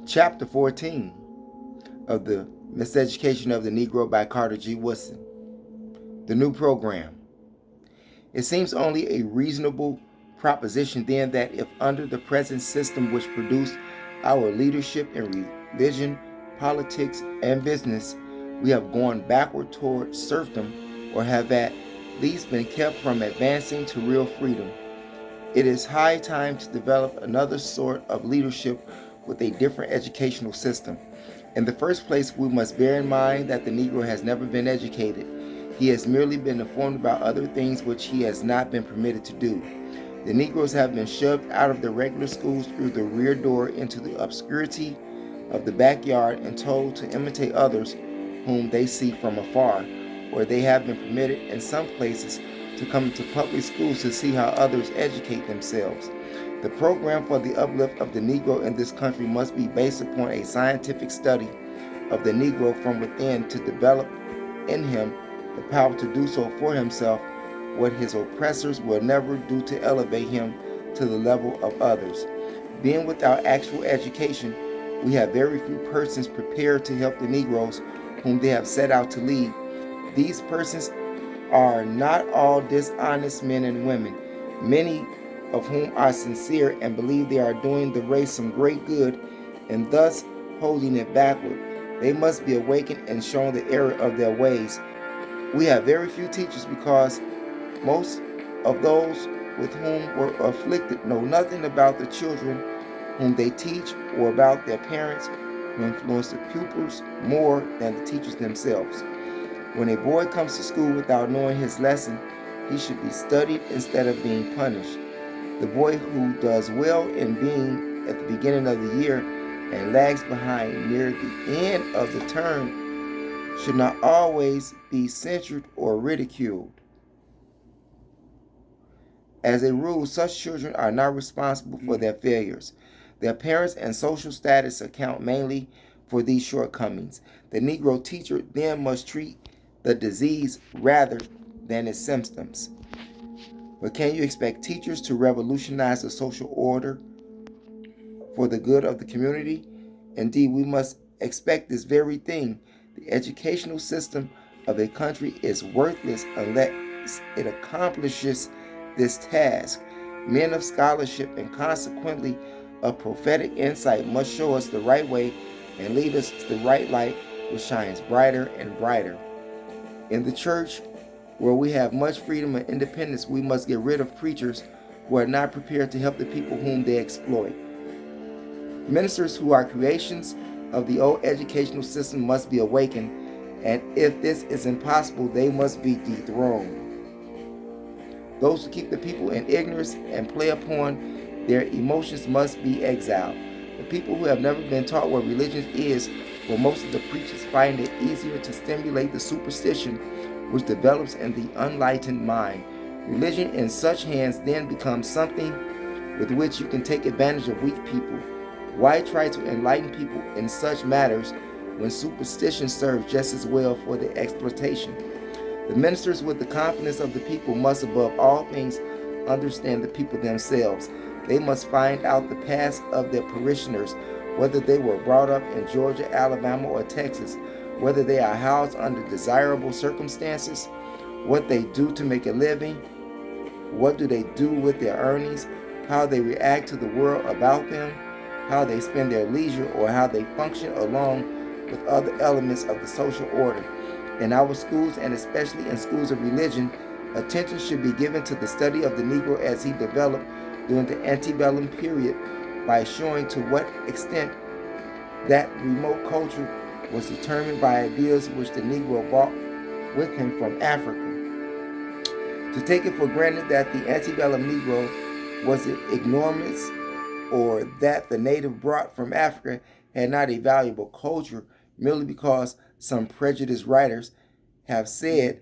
Chapter 14 of the Miseducation of the Negro by Carter G. Woodson. The new program. It seems only a reasonable proposition then that if under the present system which produced our leadership in religion, politics, and business, we have gone backward toward serfdom or have at least been kept from advancing to real freedom, it is high time to develop another sort of leadership with a different educational system. In the first place, we must bear in mind that the Negro has never been educated. He has merely been informed about other things which he has not been permitted to do. The Negroes have been shoved out of the regular schools through the rear door into the obscurity of the backyard and told to imitate others whom they see from afar, or they have been permitted in some places to come to public schools to see how others educate themselves. The program for the uplift of the Negro in this country must be based upon a scientific study of the Negro from within to develop in him the power to do so for himself what his oppressors will never do to elevate him to the level of others. Being without actual education, we have very few persons prepared to help the Negroes whom they have set out to lead. These persons are not all dishonest men and women, many of whom are sincere and believe they are doing the race some great good and thus holding it backward. They must be awakened and shown the error of their ways. We have very few teachers because most of those with whom we're afflicted know nothing about the children whom they teach or about their parents who influence the pupils more than the teachers themselves. When a boy comes to school without knowing his lesson, he should be studied instead of being punished. The boy who does well in being at the beginning of the year and lags behind near the end of the term should not always be censured or ridiculed. As a rule, such children are not responsible for their failures. Their parents and social status account mainly for these shortcomings. The Negro teacher then must treat the disease rather than its symptoms. But can you expect teachers to revolutionize the social order for the good of the community? Indeed, we must expect this very thing. The educational system of a country is worthless unless it accomplishes this task. Men of scholarship and consequently of prophetic insight must show us the right way and lead us to the right light which shines brighter and brighter. In the church, where we have much freedom and independence, we must get rid of preachers who are not prepared to help the people whom they exploit. Ministers who are creations of the old educational system must be awakened, and if this is impossible, they must be dethroned. Those who keep the people in ignorance and play upon their emotions must be exiled. The people who have never been taught what religion is, for most of the preachers find it easier to stimulate the superstition which develops in the unenlightened mind. Religion in such hands then becomes something with which you can take advantage of weak people. Why try to enlighten people in such matters when superstition serves just as well for the exploitation? The ministers with the confidence of the people must above all things understand the people themselves. They must find out the past of their parishioners, whether they were brought up in Georgia, Alabama, or Texas, whether they are housed under desirable circumstances, what they do to make a living, what do they do with their earnings, how they react to the world about them, how they spend their leisure, or how they function along with other elements of the social order. In our schools, and especially in schools of religion, attention should be given to the study of the Negro as he developed during the antebellum period by showing to what extent that remote culture was determined by ideas which the Negro brought with him from Africa. To take it for granted that the antebellum Negro was an ignoramus or that the native brought from Africa had not a valuable culture merely because some prejudiced writers have said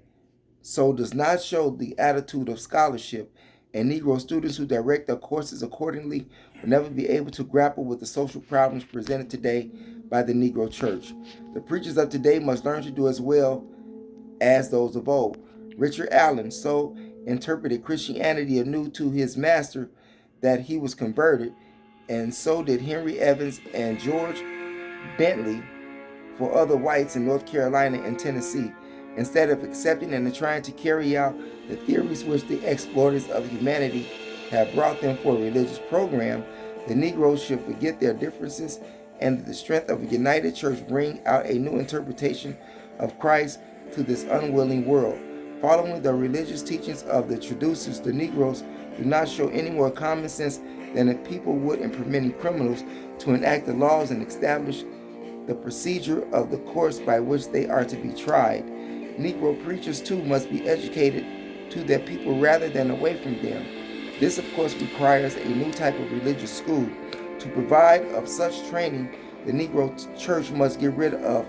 so does not show the attitude of scholarship, and Negro students who direct their courses accordingly will never be able to grapple with the social problems presented today by the Negro church. The preachers of today must learn to do as well as those of old. Richard Allen so interpreted Christianity anew to his master that he was converted, and so did Henry Evans and George Bentley for other whites in North Carolina and Tennessee. Instead of accepting and trying to carry out the theories which the exploiters of humanity have brought them for a religious program, the Negroes should forget their differences and the strength of a united church bring out a new interpretation of Christ to this unwilling world. Following the religious teachings of the traducers, the Negroes do not show any more common sense than the people would in permitting criminals to enact the laws and establish the procedure of the courts by which they are to be tried. Negro preachers too must be educated to their people rather than away from them. This of course requires a new type of religious school. To provide of such training, the Negro church must get rid of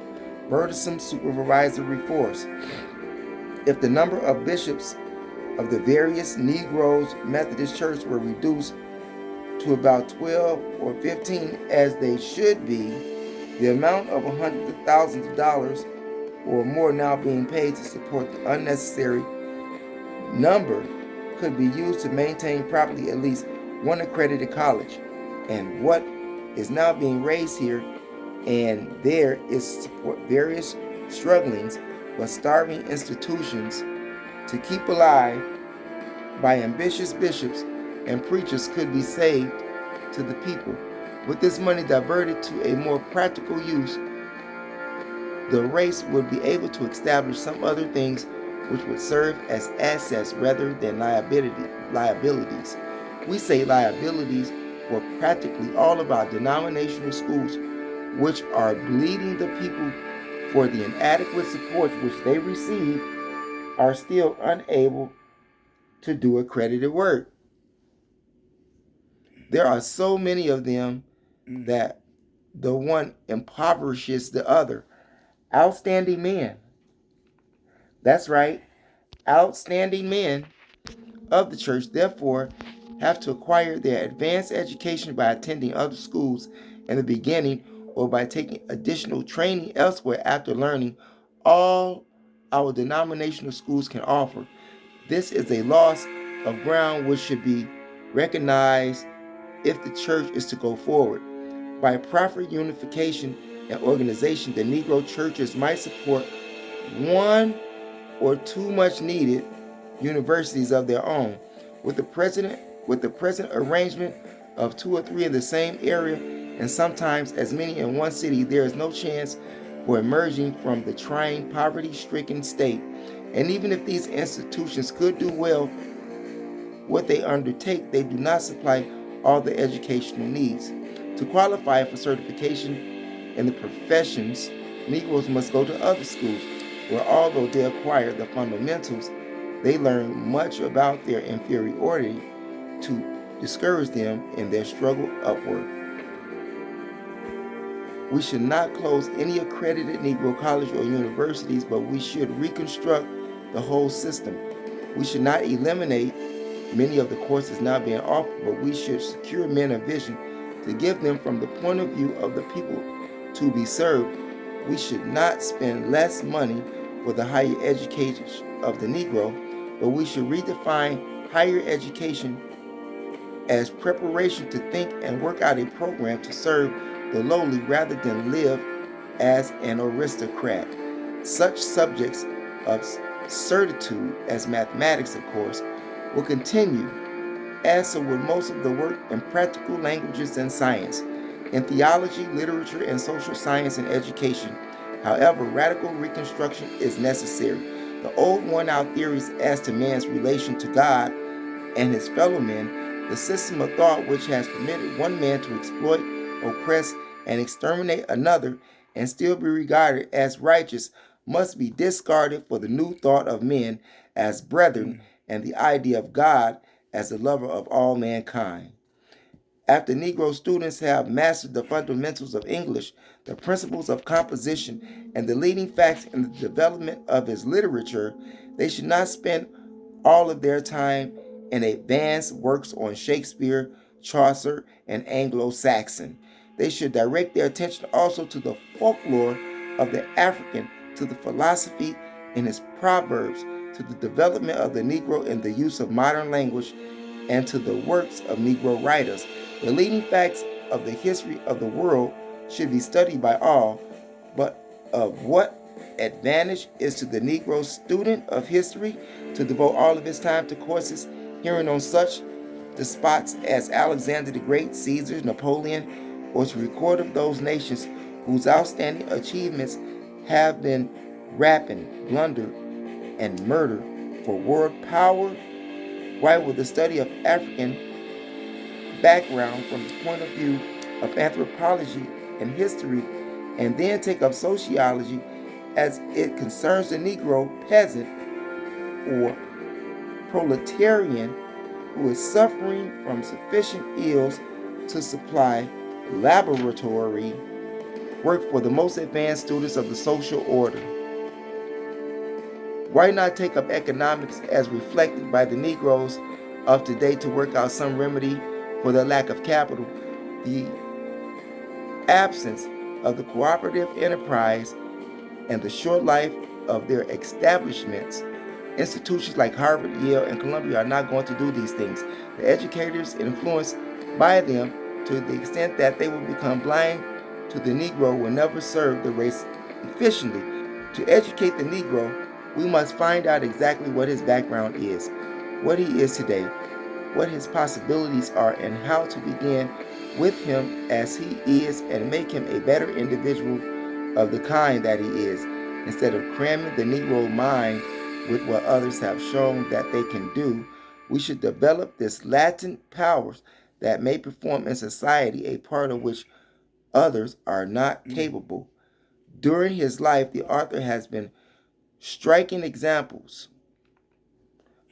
burdensome supervisory force. If the number of bishops of the various Negroes Methodist churches were reduced to about 12 or 15 as they should be, the amount of hundreds of thousands of dollars or more now being paid to support the unnecessary number could be used to maintain properly at least one accredited college. And what is now being raised here and there is support various strugglings but starving institutions to keep alive by ambitious bishops and preachers could be saved to the people. With this money diverted to a more practical use, the race would be able to establish some other things which would serve as assets rather than liabilities. We say liabilities for practically all of our denominational schools, which are bleeding the people for the inadequate support which they receive, are still unable to do accredited work. There are so many of them that the one impoverishes the other. Outstanding men. That's right. Outstanding men of the church, therefore, have to acquire their advanced education by attending other schools in the beginning or by taking additional training elsewhere after learning all our denominational schools can offer. This is a loss of ground which should be recognized if the church is to go forward. By proper unification and organization, the Negro churches might support one or two much needed universities of their own. With the present arrangement of two or three in the same area, and sometimes as many in one city, there is no chance for emerging from the trying, poverty-stricken state. And even if these institutions could do well what they undertake, they do not supply all the educational needs. To qualify for certification in the professions, Negroes must go to other schools, where although they acquire the fundamentals, they learn much about their inferiority to discourage them in their struggle upward. We should not close any accredited Negro college or universities, but we should reconstruct the whole system. We should not eliminate many of the courses now being offered, but we should secure men of vision to give them from the point of view of the people to be served. We should not spend less money for the higher education of the Negro, but we should redefine higher education as preparation to think and work out a program to serve the lowly rather than live as an aristocrat. Such subjects of certitude as mathematics, of course, will continue, as so would most of the work in practical languages and science, in theology, literature, and social science and education. However, radical reconstruction is necessary. The old worn-out theories as to man's relation to God and his fellow men, the system of thought which has permitted one man to exploit, oppress, and exterminate another and still be regarded as righteous, must be discarded for the new thought of men as brethren and the idea of God as the lover of all mankind. After Negro students have mastered the fundamentals of English, the principles of composition, and the leading facts in the development of his literature, they should not spend all of their time in advanced works on Shakespeare, Chaucer, and Anglo-Saxon. They should direct their attention also to the folklore of the African, to the philosophy in his proverbs, to the development of the Negro in the use of modern language, and to the works of Negro writers. The leading facts of the history of the world should be studied by all, but of what advantage is to the Negro student of history to devote all of his time to courses hearing on such despots as Alexander the Great, Caesar, Napoleon, or to record of those nations whose outstanding achievements have been rapine, blunder, and murder for world power? Why will the study of African background from the point of view of anthropology and history, and then take up sociology as it concerns the Negro peasant or proletarian who is suffering from sufficient ills to supply laboratory work for the most advanced students of the social order? Why not take up economics as reflected by the Negroes of today to work out some remedy for the lack of capital, the absence of the cooperative enterprise, and the short life of their establishments? Institutions like Harvard, Yale, and Columbia are not going to do these things. The educators influenced by them, to the extent that they will become blind to the Negro, will never serve the race efficiently. To educate the Negro, we must find out exactly what his background is, what he is today, what his possibilities are, and how to begin with him as he is and make him a better individual of the kind that he is, instead of cramming the Negro mind with what others have shown that they can do. We should develop this latent powers that may perform in society a part of which others are not capable. During his life, the author has been striking examples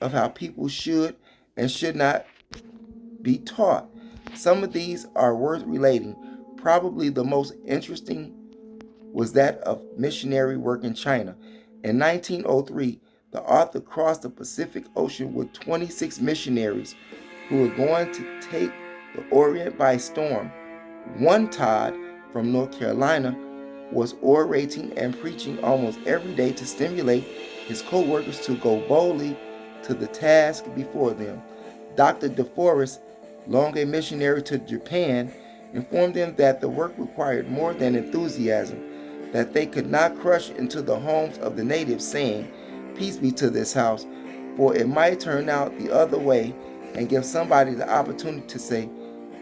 of how people should and should not be taught. Some of these are worth relating. Probably the most interesting was that of missionary work in China. In 1903, the author crossed the Pacific Ocean with 26 missionaries who were going to take the Orient by storm. One Todd from North Carolina was orating and preaching almost every day to stimulate his co-workers to go boldly to the task before them. Dr. DeForest, long a missionary to Japan, informed them that the work required more than enthusiasm, that they could not crush into the homes of the natives, saying, "Peace be to this house," for it might turn out the other way and give somebody the opportunity to say,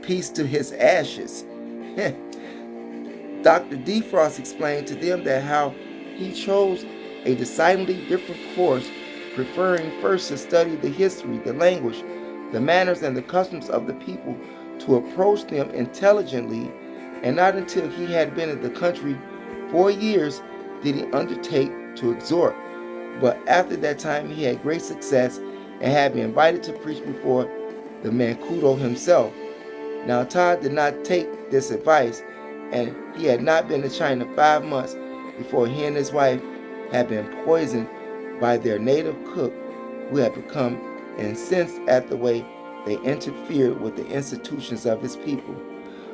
"Peace to his ashes." Dr. DeFrost explained to them that how he chose a decidedly different course, preferring first to study the history, the language, the manners, and the customs of the people, to approach them intelligently, and not until he had been in the country 4 years did he undertake to exhort. But after that time he had great success and had been invited to preach before the Mancudo himself. Now Todd did not take this advice, and he had not been to China 5 months before he and his wife had been poisoned by their native cook, who had become incensed at the way they interfered with the institutions of his people.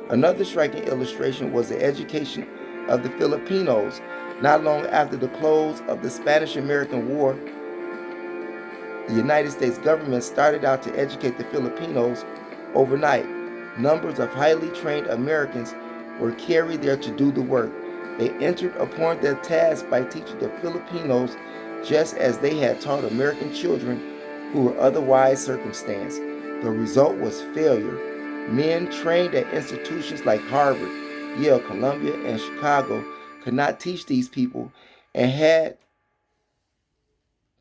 Another striking illustration was the education of the Filipinos. Not long after the close of the Spanish-American War, the United States government started out to educate the Filipinos overnight. Numbers of highly trained Americans were carried there to do the work. They entered upon their task by teaching the Filipinos just as they had taught American children who were otherwise circumstanced. The result was failure. Men trained at institutions like Harvard, Yale, Columbia, and Chicago could not teach these people and had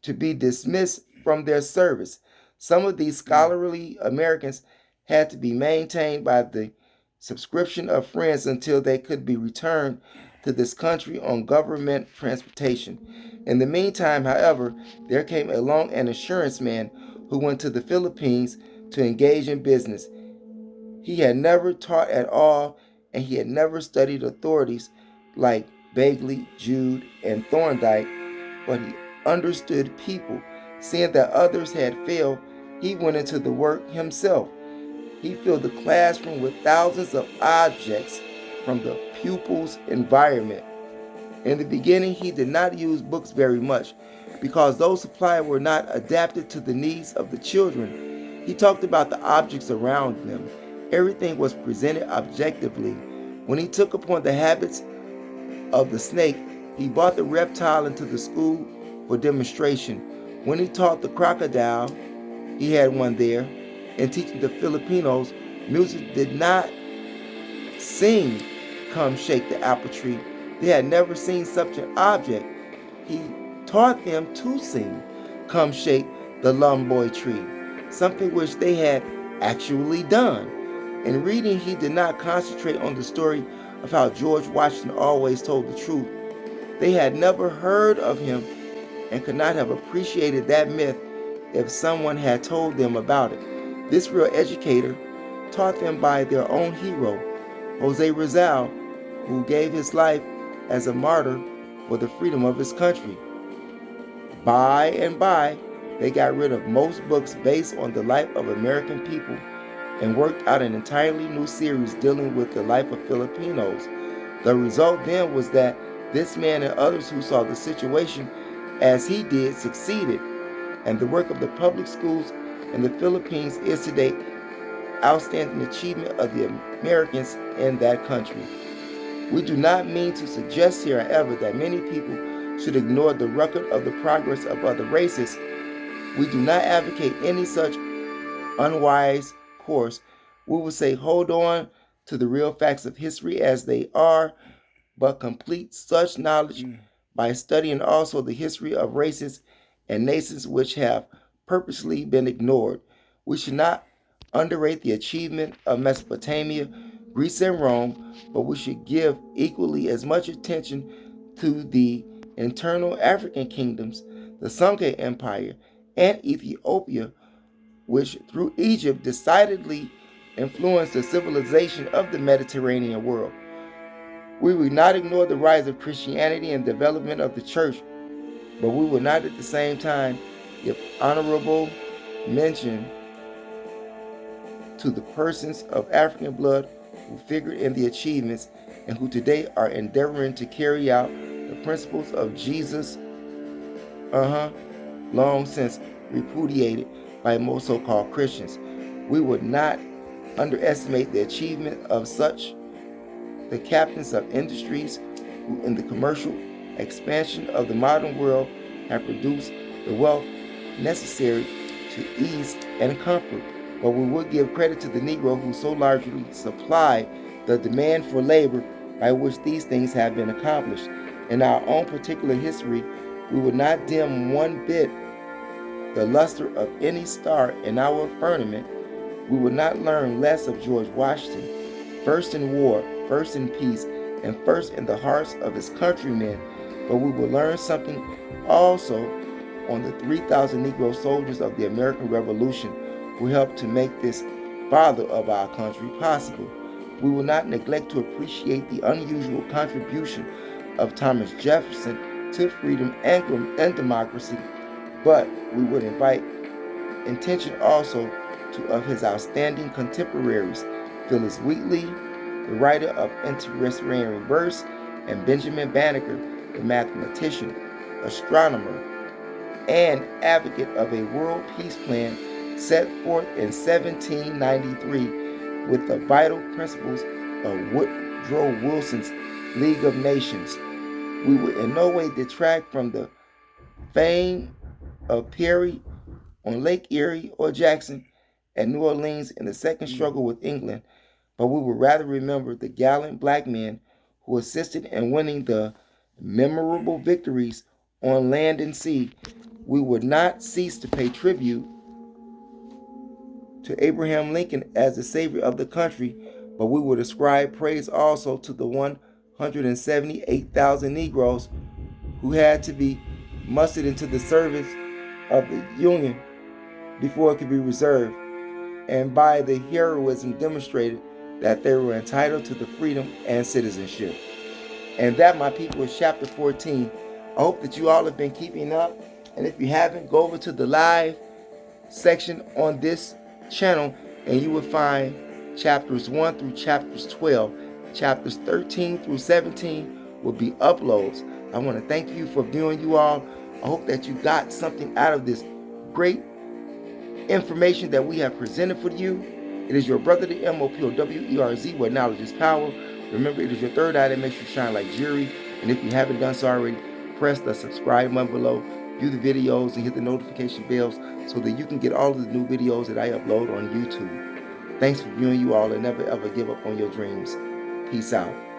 to be dismissed from their service. Some of these scholarly Americans had to be maintained by the subscription of friends until they could be returned to this country on government transportation. In the meantime, however, there came along an insurance man who went to the Philippines to engage in business. He had never taught at all, and he had never studied authorities like Bagley, Jude, and Thorndike, but he understood people. Seeing that others had failed, he went into the work himself. He filled the classroom with thousands of objects from the pupils' environment. In the beginning, he did not use books very much because those supplied were not adapted to the needs of the children. He talked about the objects around them. Everything was presented objectively. When he took upon the habits of the snake, he brought the reptile into the school for demonstration. When he taught the crocodile, he had one there. In teaching the Filipinos, music did not sing, "Come shake the apple tree." They had never seen such an object. He taught them to sing, "Come shake the lumboy tree," something which they had actually done. In reading, he did not concentrate on the story of how George Washington always told the truth. They had never heard of him and could not have appreciated that myth if someone had told them about it. This real educator taught them by their own hero, Jose Rizal, who gave his life as a martyr for the freedom of his country. By and by, they got rid of most books based on the life of American people and worked out an entirely new series dealing with the life of Filipinos. The result then was that this man and others who saw the situation as he did succeeded, and the work of the public schools in the Philippines is today outstanding achievement of the Americans in that country. We do not mean to suggest here, however, that many people should ignore the record of the progress of other races. We do not advocate any such unwise course. We will say hold on to the real facts of history as they are, but complete such knowledge by studying also the history of races and nations which have purposely been ignored. We should not underrate the achievement of Mesopotamia, Greece, and Rome, but we should give equally as much attention to the internal African kingdoms, the Songhai Empire, and Ethiopia, which through Egypt decidedly influenced the civilization of the Mediterranean world. We will not ignore the rise of Christianity and development of the church, but we will not at the same time give honorable mention to the persons of African blood who figured in the achievements and who today are endeavoring to carry out the principles of Jesus, long since repudiated by most so-called Christians. We would not underestimate the achievement of such the captains of industries who in the commercial expansion of the modern world have produced the wealth necessary to ease and comfort. But we would give credit to the Negro who so largely supply the demand for labor by which these things have been accomplished. In our own particular history, we would not dim one bit the luster of any star in our firmament. We would not learn less of George Washington, first in war, first in peace, and first in the hearts of his countrymen, but we will learn something also on the 3,000 Negro soldiers of the American Revolution who helped to make this father of our country possible. We will not neglect to appreciate the unusual contribution of Thomas Jefferson to freedom and democracy, but we would invite attention also to of his outstanding contemporaries, Phyllis Wheatley, the writer of interstitial verse, and Benjamin Banneker, the mathematician, astronomer, and advocate of a world peace plan set forth in 1793 with the vital principles of Woodrow Wilson's League of Nations. We would in no way detract from the fame of Perry on Lake Erie or Jackson and New Orleans in the second struggle with England, but we would rather remember the gallant black men who assisted in winning the memorable victories on land and sea. We would not cease to pay tribute to Abraham Lincoln as the savior of the country, but we would ascribe praise also to the 178,000 Negroes who had to be mustered into the service of the Union before it could be reserved, and by the heroism demonstrated that they were entitled to the freedom and citizenship. And that, my people, is chapter 14. I hope that you all have been keeping up, and if you haven't, go over to the live section on this channel and you will find chapters 1 through chapters 12. Chapters 13 through 17 will be uploads. I want to thank you for viewing, you all. I hope that you got something out of this great information that we have presented for you. It is your brother, the MOPOWERZ, where knowledge is power. Remember, it is your third eye that makes you shine like jewelry. And if you haven't done so already, press the subscribe button below, view the videos, and hit the notification bells so that you can get all of the new videos that I upload on YouTube. Thanks for viewing, you all, and never ever give up on your dreams. Peace out.